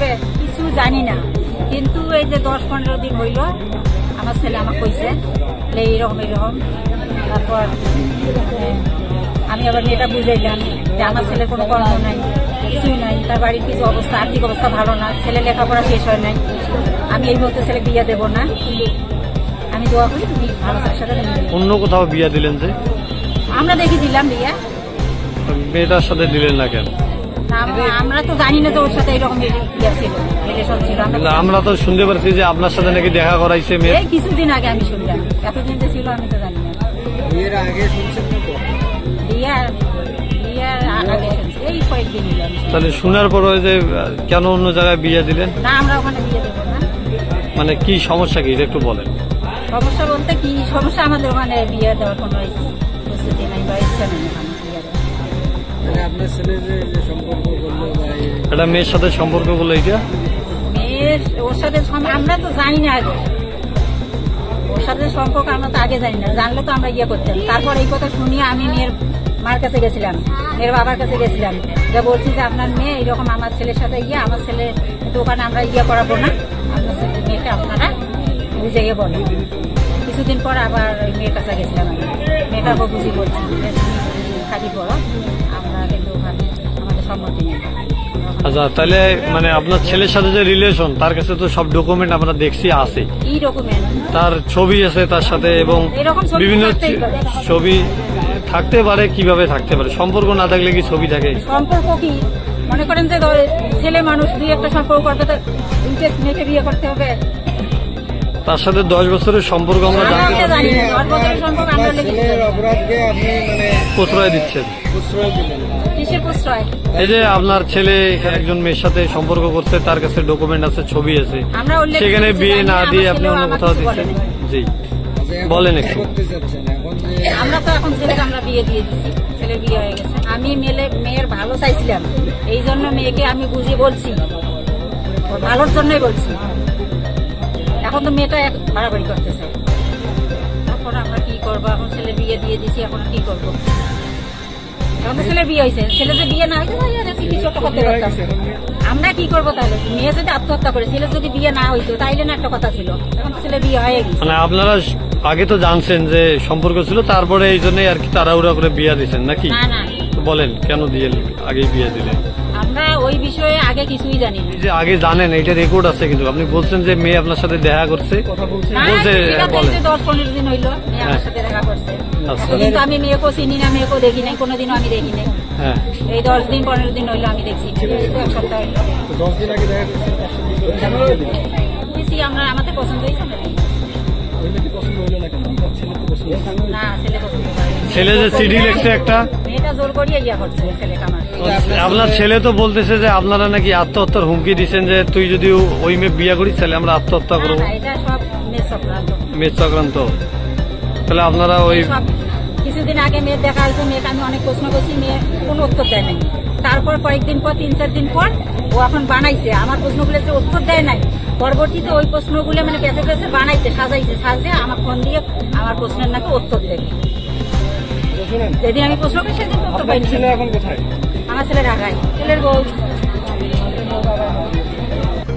হবে কিছু জানি না, কিন্তু এই যে 10-15 দিন হইল আমার ছেলে আমাকে কইছে এইরকম এইরকম। তারপর আমি আবার মেয়েটা বুঝাইলাম যে আমার ছেলের কোনো কর্ম নাই, কিছুই নাই, তার বাড়ির কিছু অবস্থা, আর্থিক অবস্থা ভালো না, ছেলে লেখাপড়া শেষ হয় নাই, আমি এই মুহূর্তে ছেলে বিয়ে দেবো না, আমি দোয়া করি তুমি ভালো সাথে। অন্য কোথাও বিয়ে দিলেন যে? আমরা দেখি দিলাম বিয়ে। মেয়েটার সাথে দিলেন না কেন? আমরা তো জানি না যে ওর সাথে এরকম রিলেশন ছিল। আমরা তো শুনতে পারছি যে আপনার সাথে নাকি দেখা করাইছে মেয়ে। এই কিছুদিন আগে আমি শুনলাম, এতদিন যে ছিল আমি তো জানি না। বিয়ের আগে শুনছেন না তো? বিয়ের আগে শুনছি, এই কয়েকদিন হলো। তাহলে শোনার পর যে কেন অন্য জায়গায় বিয়ে দিলেন? না আমরা ওখানে বিয়ে দেবো না। মানে কি সমস্যা, কি একটু বলেন। সমস্যা বলতে কি সমস্যা, আমাদের ওখানে বিয়ে দেওয়ার কোনো প্রস্তুতি নাই বা ইচ্ছা নেই। আপনার ছেলে যে সম্পর্ক করলো একটা মেয়ের সাথে সম্পর্ক করলো, এটা মেয়ের ওর সাথে আমরা তো জানি না আগে, ওর সাথে সম্পর্ক আমরা তো আগে জানি না, জানলে তো আমরা ইয়ে করতাম। তারপর এই কথা শুনিয়ে আমি মেয়ের মার কাছে গেছিলাম, মেয়ের বাবার কাছে গেছিলাম, যা বলছি যে আপনার মেয়ে এইরকম আমার ছেলের সাথে আমার ছেলে দোকানে আমরা করাবো না, আপনার মেয়েকে আপনারা বুঝে গিয়ে বলেন। কিছুদিন পর আবার মেয়ের কাছে গেছিলাম, আমি মেয়েটাকে বুঝি বলছি খালি বড়, আমরা কিন্তু ওখানে আমাদের সম্মতি নেই। আচ্ছা, তাহলে মানে আপনার ছেলের সাথে যে রিলেশন, তার কাছে তো সব ডকুমেন্ট আমরা দেখছি আছে। কি ডকুমেন্ট? তার ছবি আছে তার সাথে, এবং বিভিন্ন ছবি থাকতে পারে। কিভাবে থাকতে পারে? সম্পর্ক না থাকলে কি ছবি থাকে? সম্পর্ক কি মনে করেন যে ছেলে মানুষ দুই একটা সম্পর্ক করবে তো ইন্টারেস্ট মেয়েকে বিয়ে করতে হবে? তার সাথে 10 বছরের সম্পর্ক আমরা জানি। প্রশ্রয় দিচ্ছেন? কিসের প্রশ্রয়? এই যে আপনার ছেলে একজন মেয়ের সাথে সম্পর্ক করছে, তার কাছে ডকুমেন্ট আছে, ছবি আছে, সেখানে বিয়ে না দিয়ে আপনি অন্য কোথাও দিচ্ছেন। জি বলেন একটু। আমরা তো এখন ছেলেকে আমরা বিয়ে দিয়ে দিচ্ছি, ছেলের বিয়ে হয়ে গেছে। আমি মেয়ের ভালো চাইছিলাম, এই জন্য মেয়েকে আমি বুঝিয়ে বলছি, ভালোর জন্যই বলছি। এখন তো মেয়েটা বাড়াবাড়ি করতেছে, এখন আমরা কি করবো? এখন ছেলে বিয়ে দিয়ে দিচ্ছি, এখন কি করবো? এখন তো ছেলের বিয়ে হয়েছে, ছেলে যে বিয়ে না হয়েছে কিছু একটা করতে পারতাম। আমরা কি করবো তাহলে? মেয়ে যদি আত্মহত্যা করে, ছেলে যদি বিয়ে না হইতো তাইলে না একটা কথা ছিল। এখন তো ছেলে বিয়ে হয়ে গেছে। মানে আপনারা আগে তো জানছেন যে সম্পর্ক ছিল, তারপরে এই জন্যই আর কি তাড়াহুড়া করে বিয়ে দিচ্ছেন নাকি? না না, বলেন কেন দিয়ে আগেই বিয়ে দিলেন? আমরা ওই বিষয়ে আগে কিছুই জানি না। যে আগে জানেন, এটা রেকর্ড আছে, কিন্তু আপনি বলছেন যে মেয়ে আপনার সাথে দেখা করছে, বলছে 10-15 দিন হইলো মেয়ে আমার সাথে দেখা করছে, কিন্তু আমি মেয়েকেও চিনি না, মেয়েকেও দেখি নাই, কোনোদিনও আমি দেখি নাই। এই 10-15 দিন হইলো আমি দেখছি, এক সপ্তাহ হইলো। 10 দিন আগে দেখা করছে, আমরা আমাদের পছন্দ হয়েছে না। না, ছেলে পছন্দ করে। ছেলে যে সিডি লেখছে একটা, মেয়েটা জোর করিয়ে ইয়া করছে ছেলেকে আমার। আপনার ছেলে তো বলতেছে যে আপনারা নাকি আত্মহত্যার হুমকি দিচ্ছেন, যে তুই যদি ওই মেয়ে বিয়ে করিস তাহলে আমরা আত্মহত্যা করবো। এটা সব মেয়ে চক্রান্ত। মেয়ে চক্রান্ত? তাহলে আপনারা ওই কিছুদিন আগে মেয়ের দেখা হয়েছে, মেয়েকে আমি অনেক প্রশ্ন করছি, মেয়ে কোনো উত্তর দেয় নাই। তারপর কয়েকদিন পর 3-4 দিন পর ও এখন বানাইছে, আমার প্রশ্নগুলো যে উত্তর দেয় নাই, পরবর্তীতে ওই প্রশ্নগুলো মানে পেছে পেছে বানাইছে, সাজাইছে আমার ফোন দিয়ে আমার প্রশ্নের নাকি উত্তর দেবে। যেদিন আমি প্রশ্ন করি সেদিন উত্তর পাইনি। এখন কোথায়? আমার ছেলে ঢাকায়, ছেলের বউ।